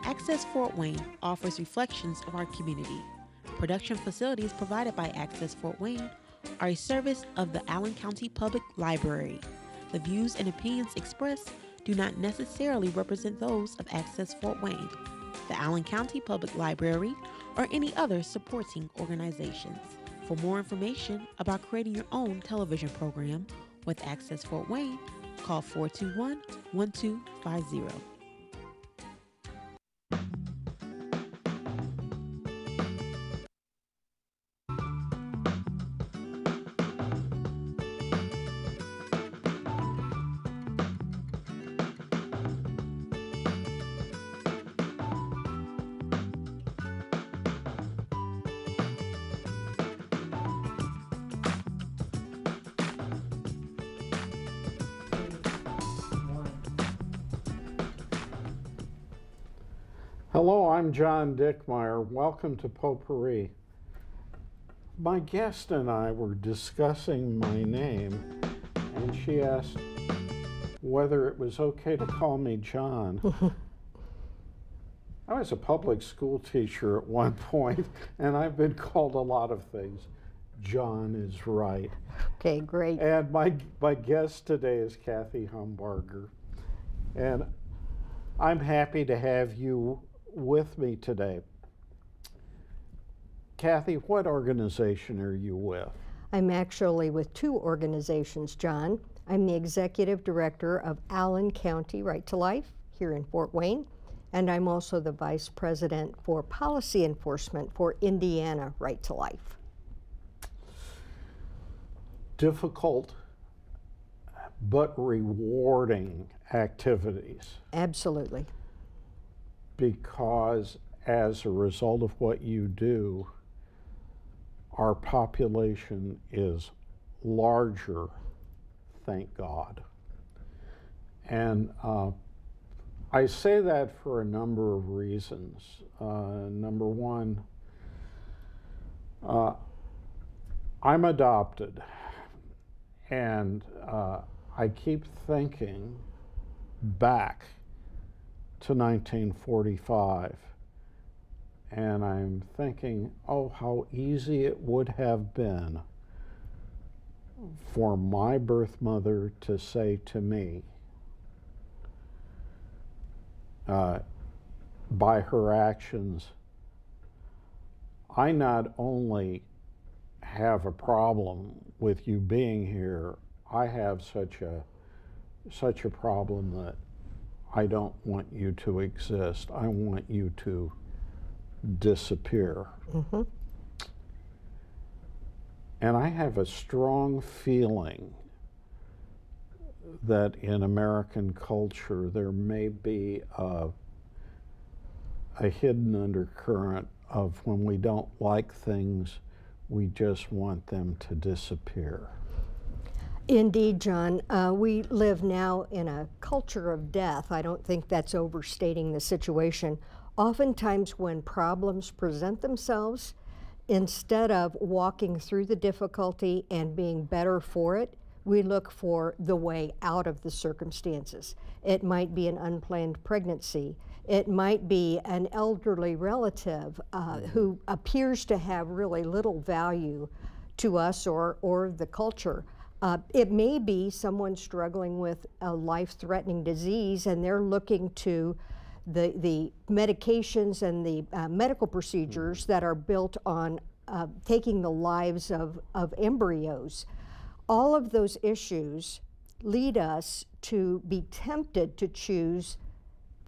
Access Fort Wayne offers reflections of our community. Production facilities provided by Access Fort Wayne are a service of the Allen County Public Library. The views and opinions expressed do not necessarily represent those of Access Fort Wayne, the Allen County Public Library, or any other supporting organizations. For more information about creating your own television program with Access Fort Wayne, call 421 1250. Hello, I'm John Dickmeyer. Welcome to Potpourri. My guest and I were discussing my name, and she asked whether it was okay to call me John. I was a public school teacher at one point, and I've been called a lot of things. John is right. Okay, great. And my guest today is Cathie Humbarger. And I'm happy to have you with me today. Cathie, what organization are you with? I'm actually with two organizations, John. I'm the executive director of Allen County Right to Life here in Fort Wayne, and I'm also the vice president for policy enforcement for Indiana Right to Life. Difficult but rewarding activities. Absolutely. Because as a result of what you do, our population is larger, thank God. And I say that for a number of reasons. Number one, I'm adopted, and I keep thinking back to 1945, and I'm thinking, oh, how easy it would have been for my birth mother to say to me, by her actions, I not only have a problem with you being here, I have such a problem that I don't want you to exist. I want you to disappear. Mm-hmm. And I have a strong feeling that in American culture there may be a hidden undercurrent of when we don't like things, we just want them to disappear. Indeed, John. We live now in a culture of death. I don't think that's overstating the situation. Oftentimes when problems present themselves, instead of walking through the difficulty and being better for it, we look for the way out of the circumstances. It might be an unplanned pregnancy. It might be an elderly relative who appears to have really little value to us or the culture. It may be someone struggling with a life-threatening disease, and they're looking to the medications and the medical procedures that are built on taking the lives of embryos. All of those issues lead us to be tempted to choose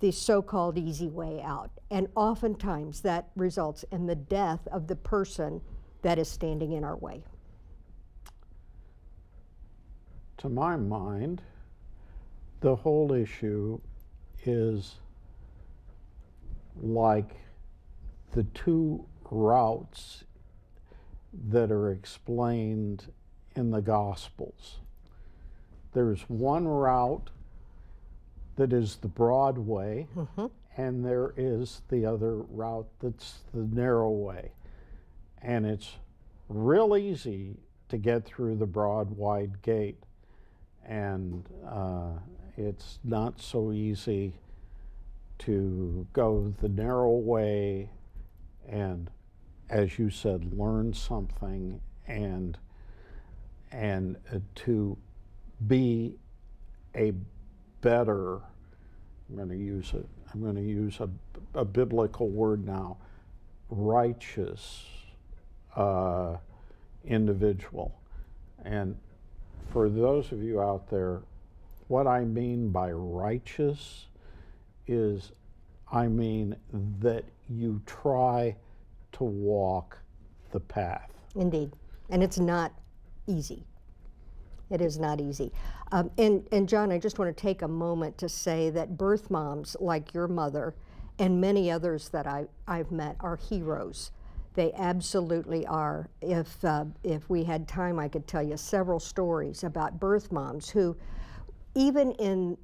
the so-called easy way out. And oftentimes that results in the death of the person that is standing in our way. To my mind, the whole issue is like the two routes that are explained in the Gospels. There's one route that is the broad way, Mm-hmm. and there is the other route that's the narrow way. And it's real easy to get through the broad, wide gate, and it's not so easy to go the narrow way and, as you said, learn something and to be a better, I'm going to use a biblical word now, righteous individual. And for those of you out there, what I mean by righteous is, I mean that you try to walk the path. Indeed. And it's not easy. It is not easy. And John, I just want to take a moment to say that birth moms like your mother and many others that I've met are heroes. They absolutely are. If we had time, I could tell you several stories about birth moms who, even in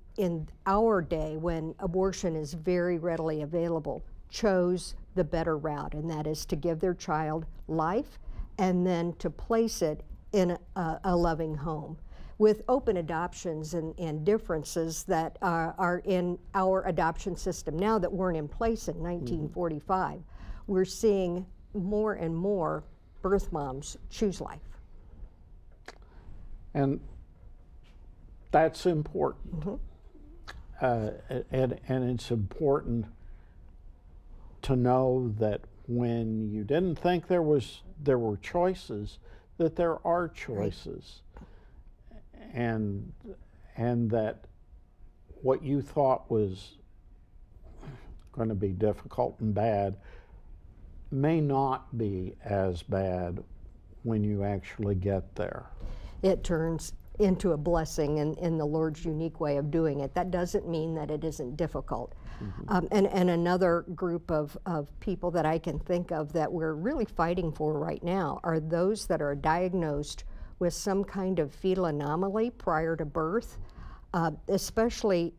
our day when abortion is very readily available, chose the better route, and that is to give their child life and then to place it in a loving home. With open adoptions and differences that are in our adoption system now that weren't in place in 1945, we're seeing more and more birth moms choose life. And that's important. And it's important to know that when you didn't think there were choices, that there are choices. Right. And that what you thought was going to be difficult and bad may not be as bad when you actually get there. It turns into a blessing in the Lord's unique way of doing it. That doesn't mean that it isn't difficult. And another group of people that I can think of that we're really fighting for right now are those that are diagnosed with some kind of fetal anomaly prior to birth, especially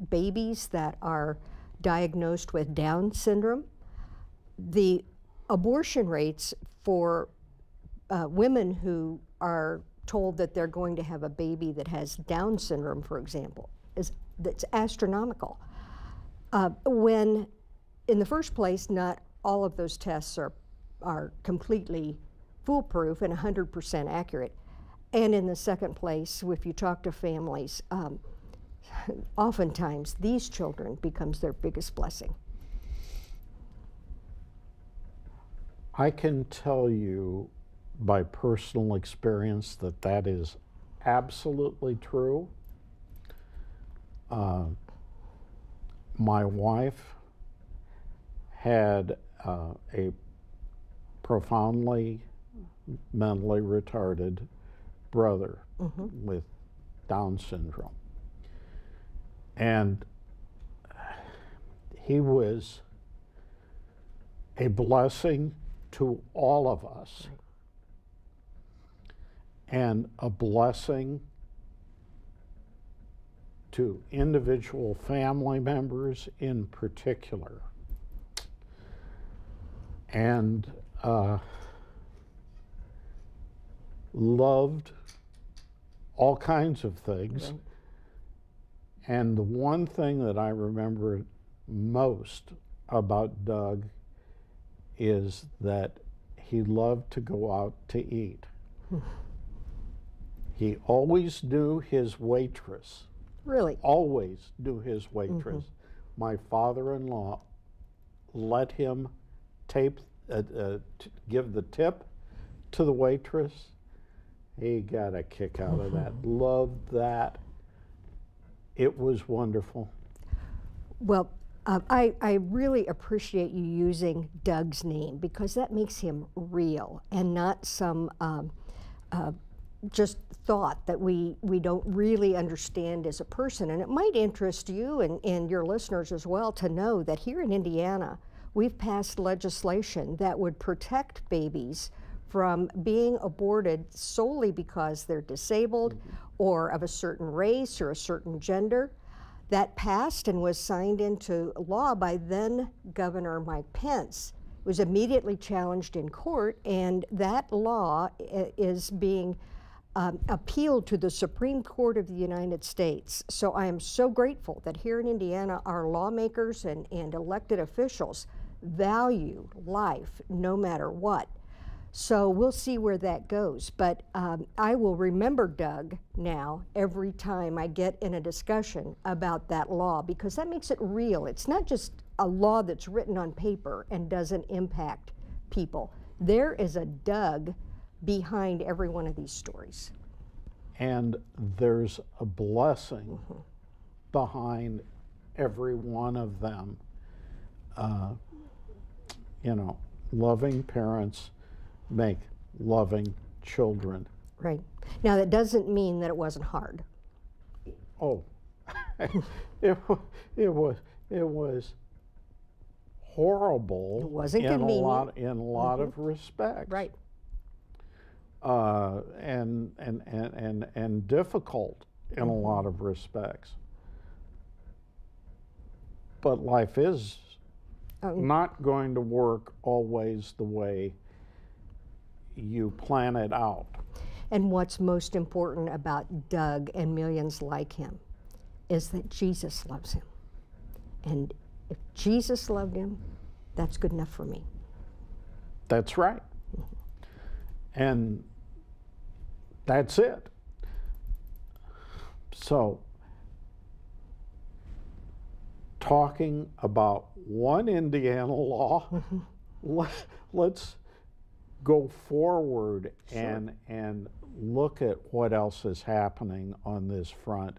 babies that are diagnosed with Down syndrome. The abortion rates for women who are told that they're going to have a baby that has Down syndrome, for example, that's astronomical. When, in the first place, not all of those tests are completely foolproof and 100% accurate. And in the second place, if you talk to families, oftentimes these children becomes their biggest blessing. I can tell you by personal experience that that is absolutely true. My wife had a profoundly mentally retarded brother with Down syndrome. And he was a blessing to all of us, and a blessing to individual family members in particular. And loved all kinds of things. Right. And the one thing that I remember most about Doug is that he loved to go out to eat. He always knew his waitress. Really? Always knew his waitress. My father-in-law let him give the tip to the waitress. He got a kick out of that. Loved that. It was wonderful. Well, I really appreciate you using Doug's name, because that makes him real and not some just thought that we don't really understand as a person. And it might interest you and your listeners as well to know that here in Indiana, we've passed legislation that would protect babies from being aborted solely because they're disabled or of a certain race or a certain gender. That passed and was signed into law by then Governor Mike Pence. It was immediately challenged in court, and that law is being appealed to the Supreme Court of the United States. So I am so grateful that here in Indiana, our lawmakers and elected officials value life no matter what. So we'll see where that goes. But I will remember Doug now every time I get in a discussion about that law, because that makes it real. It's not just a law that's written on paper and doesn't impact people. There is a Doug behind every one of these stories. And there's a blessing behind every one of them. You know, loving parents make loving children. Right. Now, that doesn't mean that it wasn't hard. Oh, it was horrible. It wasn't in convenient. a lot of respects. Right. And difficult in a lot of respects. But life is not going to work always the way you plan it out. And what's most important about Doug and millions like him is that Jesus loves him. And if Jesus loved him, that's good enough for me. That's right. And that's it. So, talking about one Indiana law, let's go forward and look at what else is happening on this front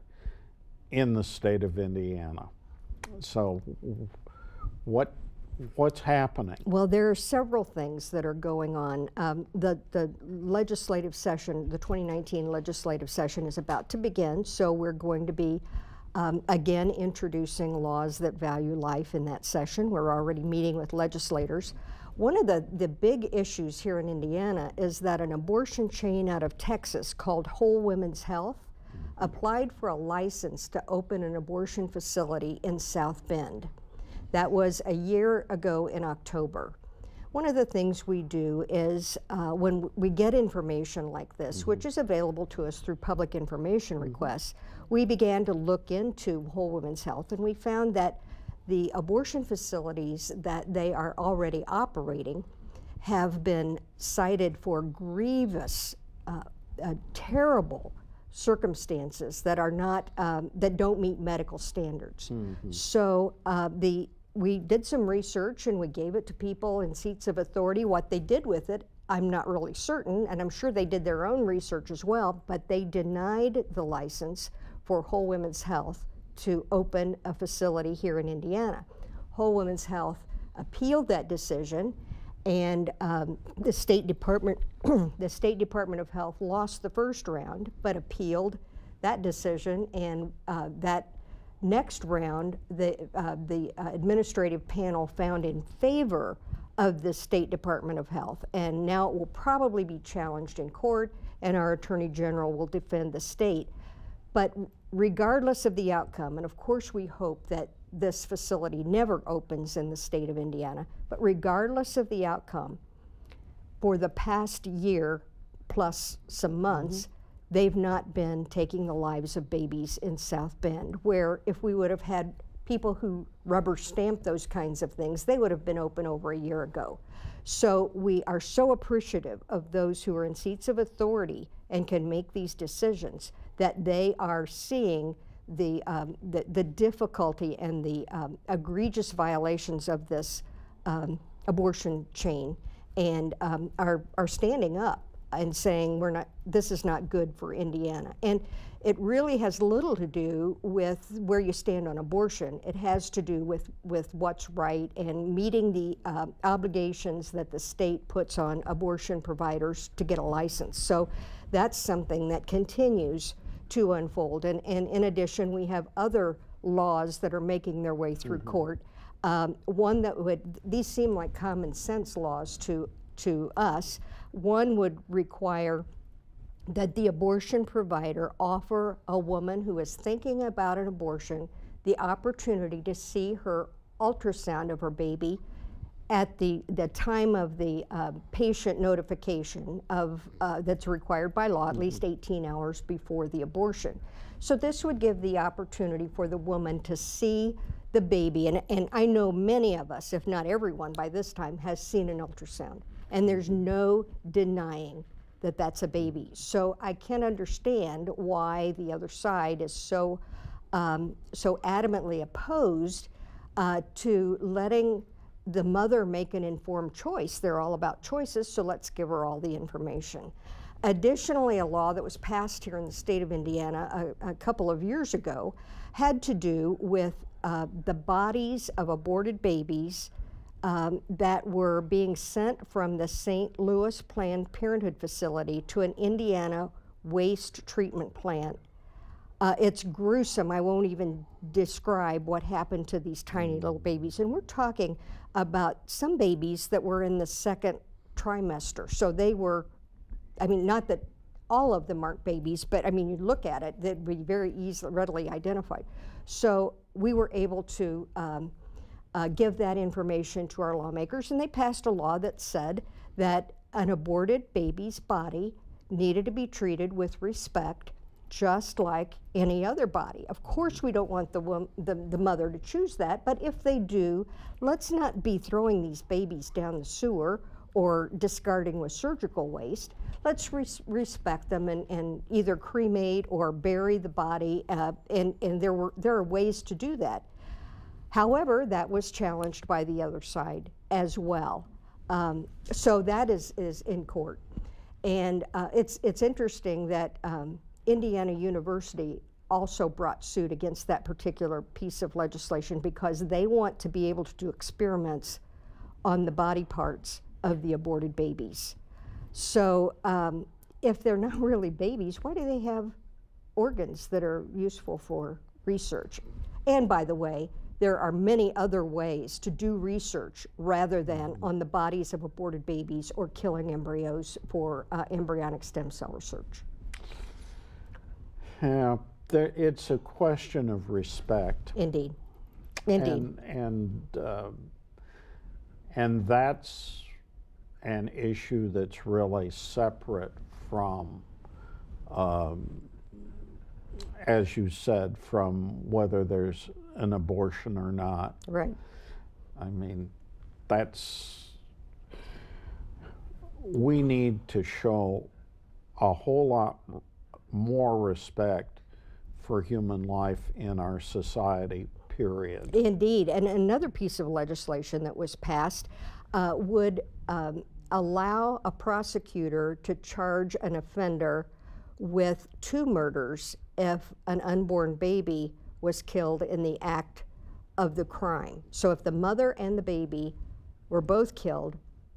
in the state of Indiana. So, what's happening? Well, there are several things that are going on. The legislative session, the 2019 legislative session is about to begin, so we're going to be again introducing laws that value life in that session. We're already meeting with legislators. One of the big issues here in Indiana is that an abortion chain out of Texas called Whole Women's Health applied for a license to open an abortion facility in South Bend. That was a year ago in October. One of the things we do is when we get information like this, which is available to us through public information requests, we began to look into Whole Women's Health, and we found that the abortion facilities that they are already operating have been cited for grievous, terrible circumstances that are not, that don't meet medical standards. So we did some research and we gave it to people in seats of authority. What they did with it, I'm not really certain, and I'm sure they did their own research as well, but they denied the license for Whole Women's Health to open a facility here in Indiana. Whole Women's Health appealed that decision, and the State Department of Health lost the first round, but appealed that decision, and that next round, the administrative panel found in favor of the State Department of Health, and now it will probably be challenged in court, and our Attorney General will defend the state. But regardless of the outcome, and of course we hope that this facility never opens in the state of Indiana, but regardless of the outcome, for the past year plus some months, they've not been taking the lives of babies in South Bend, where if we would have had people who rubber stamp those kinds of things, they would have been open over a year ago. So we are so appreciative of those who are in seats of authority and can make these decisions, that they are seeing the difficulty and the egregious violations of this abortion chain, and are standing up and saying this is not good for Indiana. And it really has little to do with where you stand on abortion. It has to do with what's right and meeting the obligations that the state puts on abortion providers to get a license. So that's something that continues to unfold. And in addition, we have other laws that are making their way through court. One that these seem like common sense laws to us. One would require that the abortion provider offer a woman who is thinking about an abortion the opportunity to see her ultrasound of her baby at the time of the patient notification of that's required by law, at least 18 hours before the abortion. So this would give the opportunity for the woman to see the baby, and I know many of us, if not everyone by this time, has seen an ultrasound, and there's no denying that that's a baby. So I can understand why the other side is so adamantly opposed to letting the mother make an informed choice. They're all about choices, so let's give her all the information. Additionally, a law that was passed here in the state of Indiana a couple of years ago had to do with the bodies of aborted babies that were being sent from the St. Louis Planned Parenthood facility to an Indiana waste treatment plant. It's gruesome. I won't even describe what happened to these tiny little babies. And we're talking about some babies that were in the second trimester. So they were, I mean, not that all of them aren't babies, but I mean, you look at it, they'd be very easily, readily identified. So we were able to give that information to our lawmakers, and they passed a law that said that an aborted baby's body needed to be treated with respect, just like any other body. Of course, we don't want the mother to choose that, but if they do, let's not be throwing these babies down the sewer or discarding with surgical waste. Let's respect them and either cremate or bury the body, and there are ways to do that. However, that was challenged by the other side as well. So that is in court. And it's interesting that Indiana University also brought suit against that particular piece of legislation because they want to be able to do experiments on the body parts of the aborted babies. So if they're not really babies, why do they have organs that are useful for research? And by the way, there are many other ways to do research rather than on the bodies of aborted babies or killing embryos for embryonic stem cell research. Yeah, it's a question of respect. Indeed, indeed. And that's an issue that's really separate from, as you said, from whether there's an abortion or not. Right. I mean, we need to show a whole lot more respect for human life in our society, period. Indeed, and another piece of legislation that was passed would allow a prosecutor to charge an offender with 2 murders if an unborn baby was killed in the act of the crime. So if the mother and the baby were both killed,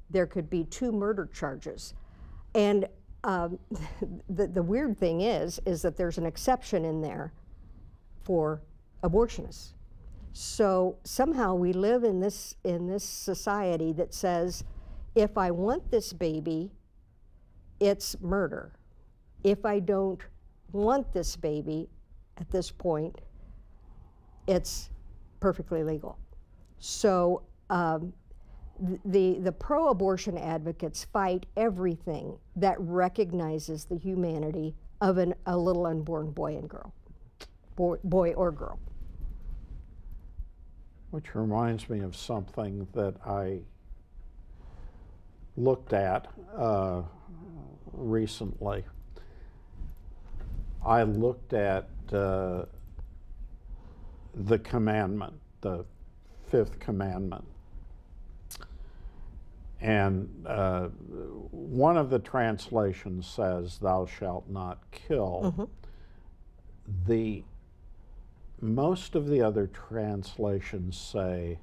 there could be 2 murder charges. And the weird thing is that there's an exception in there for abortionists. So somehow we live in this society that says, if I want this baby, it's murder. If I don't want this baby at this point, it's perfectly legal. So the pro-abortion advocates fight everything that recognizes the humanity of a little unborn boy and girl, boy or girl. Which reminds me of something that I looked at recently. I looked at the commandment, the 5th commandment. And one of the translations says, "Thou shalt not kill." Mm-hmm. Most of the other translations say,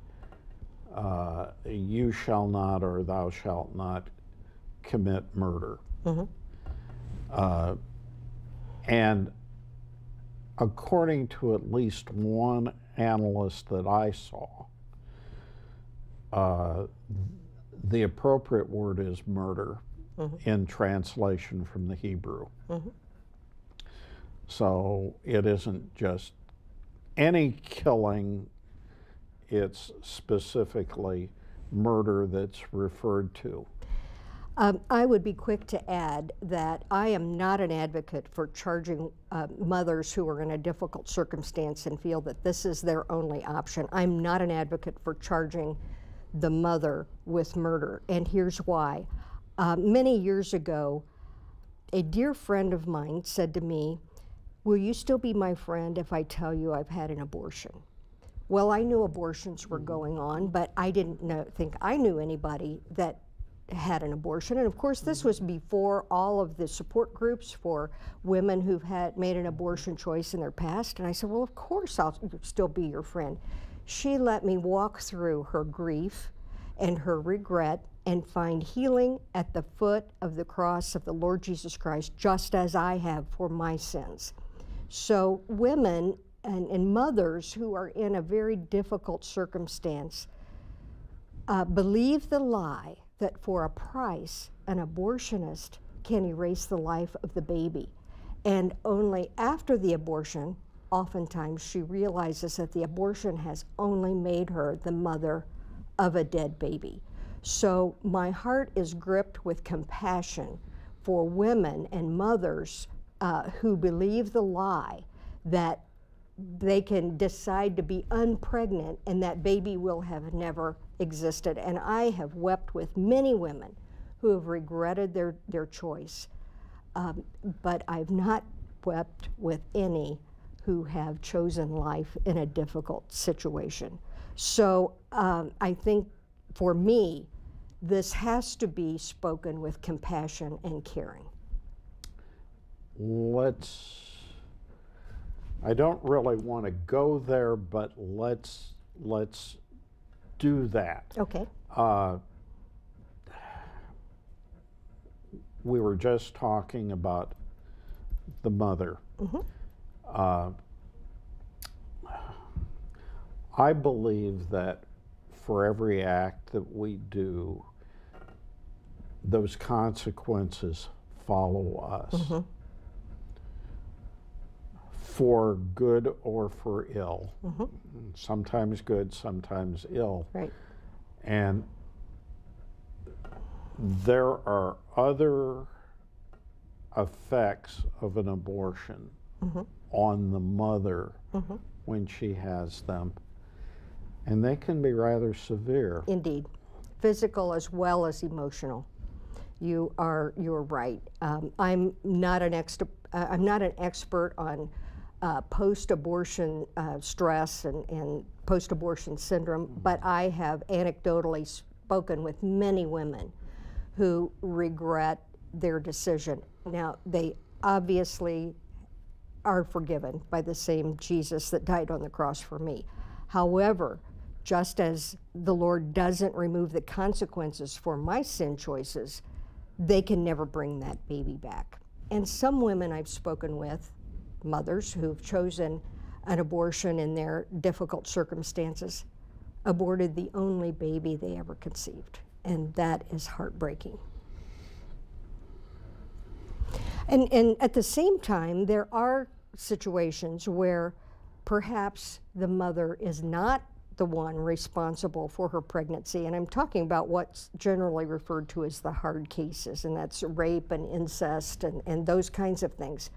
"You shall not," or "Thou shalt not commit murder." Mm-hmm. And according to at least one analyst that I saw, the appropriate word is murder. Mm-hmm. In translation from the Hebrew. Mm-hmm. So it isn't just any killing, it's specifically murder that's referred to. I would be quick to add that I am not an advocate for charging mothers who are in a difficult circumstance and feel that this is their only option. I'm not an advocate for charging the mother with murder, and here's why. Many years ago, a dear friend of mine said to me, "Will you still be my friend if I tell you I've had an abortion?" Well, I knew abortions were going on, but I didn't think I knew anybody that had an abortion. And of course, this was before all of the support groups for women who've made an abortion choice in their past. And I said, well, of course I'll still be your friend. She let me walk through her grief and her regret and find healing at the foot of the cross of the Lord Jesus Christ, just as I have for my sins. So women and mothers who are in a very difficult circumstance believe the lie that for a price, an abortionist can erase the life of the baby. And only after the abortion, oftentimes she realizes that the abortion has only made her the mother of a dead baby. So my heart is gripped with compassion for women and mothers who believe the lie that they can decide to be unpregnant and that baby will have never existed. And I have wept with many women who have regretted their choice, but I've not wept with any who have chosen life in a difficult situation. So I think for me, this has to be spoken with compassion and caring. I don't really want to go there, but let's do that. Okay. We were just talking about the mother. Mm-hmm. I believe that for every act that we do, those consequences follow us. Mm-hmm. For good or for ill. Mm-hmm. Sometimes good, sometimes ill. Right. And there are other effects of an abortion Mm-hmm. on the mother Mm-hmm. when she has them, and they can be rather severe. Indeed, physical as well as emotional. You're right. I'm not an expert on post-abortion stress and post-abortion syndrome, but I have anecdotally spoken with many women who regret their decision. Now, they obviously are forgiven by the same Jesus that died on the cross for me. However, just as the Lord doesn't remove the consequences for my sin choices, they can never bring that baby back. And some women I've spoken with, mothers who've chosen an abortion in their difficult circumstances, aborted the only baby they ever conceived. And that is heartbreaking. And at the same time, there are situations where perhaps the mother is not the one responsible for her pregnancy. And I'm talking about what's generally referred to as the hard cases, and that's rape and incest and those kinds of things.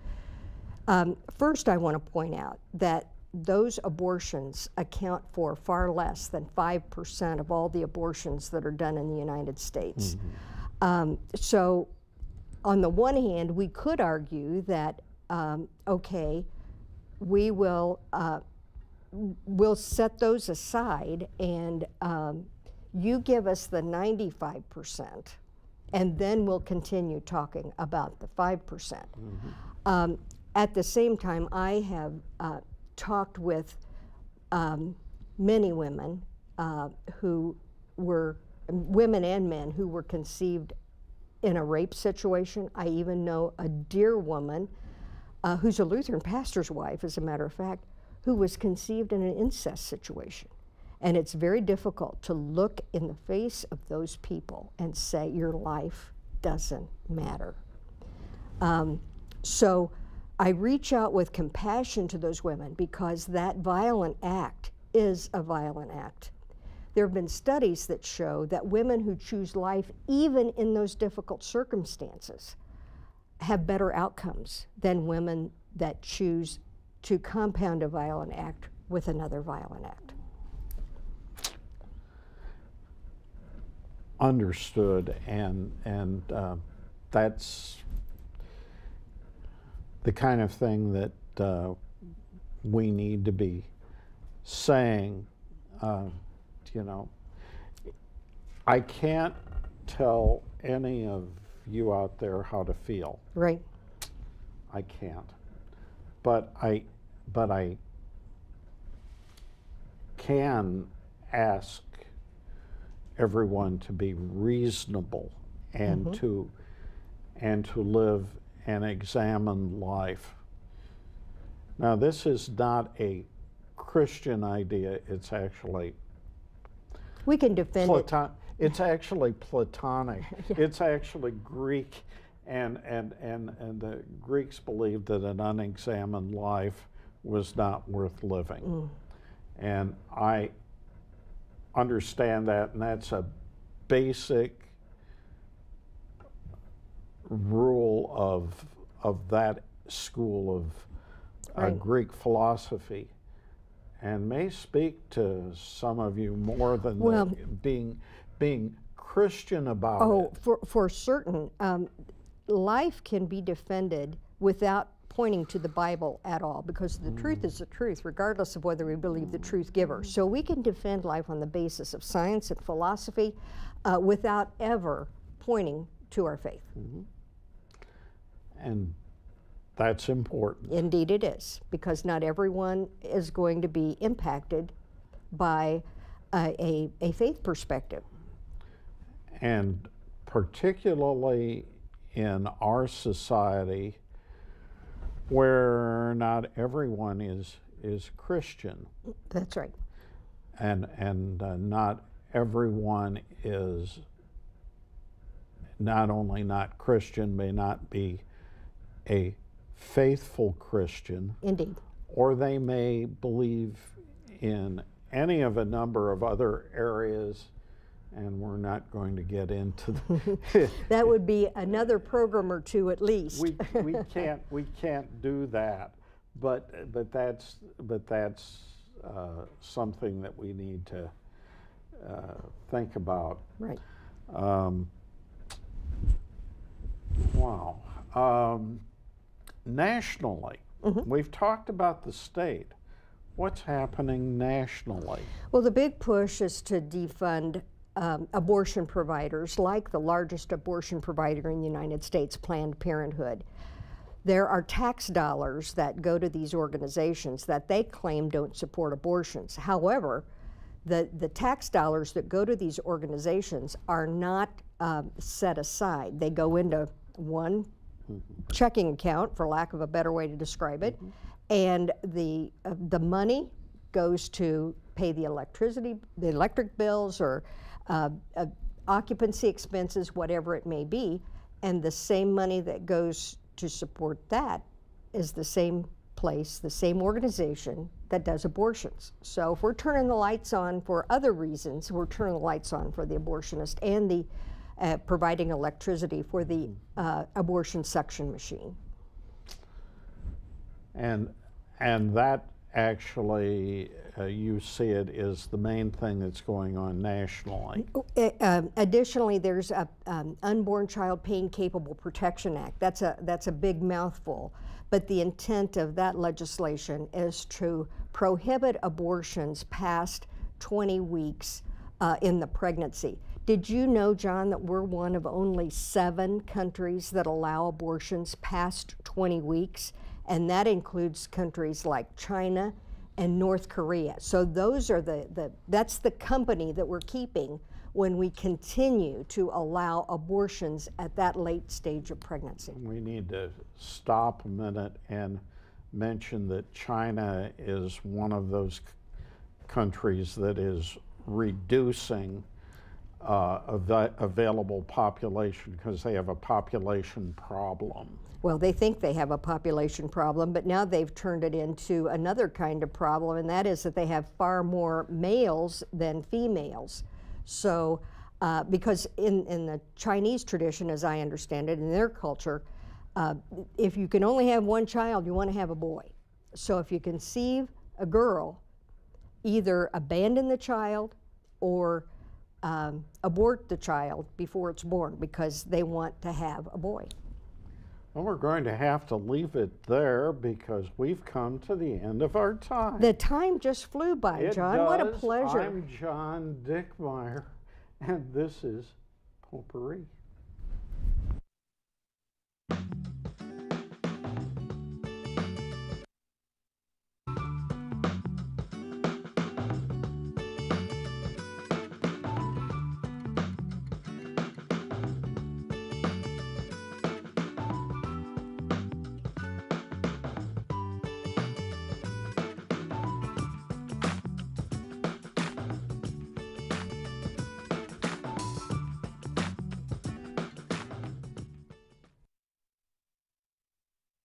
First, I want to point out that those abortions account for far less than 5% of all the abortions that are done in the United States. Mm-hmm. So on the one hand, we could argue that, okay, we'll set those aside and you give us the 95%, and then we'll continue talking about the 5%. Mm-hmm. At the same time, I have talked with many women who were, women and men who were conceived in a rape situation. I even know a dear woman who's a Lutheran pastor's wife, as a matter of fact, who was conceived in an incest situation. And it's very difficult to look in the face of those people and say your life doesn't matter. So I reach out with compassion to those women because that violent act is a violent act. There have been studies that show that women who choose life, even in those difficult circumstances, have better outcomes than women that choose to compound a violent act with another violent act. Understood, and that's the kind of thing that we need to be saying. You know, I can't tell any of you out there how to feel. Right. I can't. But I can ask everyone to be reasonable and to live an examined life. Now, this is not a Christian idea. It's actually we can defend it. It's actually Platonic. Yeah. It's actually Greek, and the Greeks believed that an unexamined life was not worth living. And I understand that, and that's a basic rule of that school of Greek philosophy, and may speak to some of you more than being Christian about it. Oh, for certain. Life can be defended without pointing to the Bible at all, because the truth is the truth, regardless of whether we believe the truth giver. So we can defend life on the basis of science and philosophy without ever pointing to our faith. And that's important. Indeed it is, because not everyone is going to be impacted by a faith perspective. And particularly in our society, where not everyone is Christian. That's right. And not everyone is not only not Christian, may not be a faithful Christian. Indeed. Or they may believe in any of a number of other areas, and we're not going to get into that would be another program or two at least. we can't do that, but that's something that we need to think about. Right. Wow. Nationally, we've talked about the state. What's happening nationally? Well, the big push is to defund abortion providers, like the largest abortion provider in the United States, Planned Parenthood. There are tax dollars that go to these organizations that they claim don't support abortions. However, the tax dollars that go to these organizations are not set aside. They go into one checking account, for lack of a better way to describe it, and the money goes to pay the electric bills, or occupancy expenses, whatever it may be, and the same money that goes to support that is the same place, the same organization that does abortions. So if we're turning the lights on for other reasons, we're turning the lights on for the abortionist and the providing electricity for the abortion suction machine. And that actually, you see it is the main thing that's going on nationally. Additionally, there's an Unborn Child Pain Capable Protection Act. That's a big mouthful, but the intent of that legislation is to prohibit abortions past 20 weeks in the pregnancy. Did you know, John, that we're one of only 7 countries that allow abortions past 20 weeks? And that includes countries like China and North Korea. So those are that's the company that we're keeping when we continue to allow abortions at that late stage of pregnancy. We need to stop a minute and mention that China is one of those countries that is reducing available population because they have a population problem. Well, they think they have a population problem, but now they've turned it into another kind of problem, and that is that they have far more males than females. So, because in the Chinese tradition, as I understand it, in their culture, if you can only have one child, you want to have a boy. So if you conceive a girl, either abandon the child or abort the child before it's born because they want to have a boy. Well, we're going to have to leave it there because we've come to the end of our time. The time just flew by, John. What a pleasure. I'm John Dickmeyer, and this is Potpourri.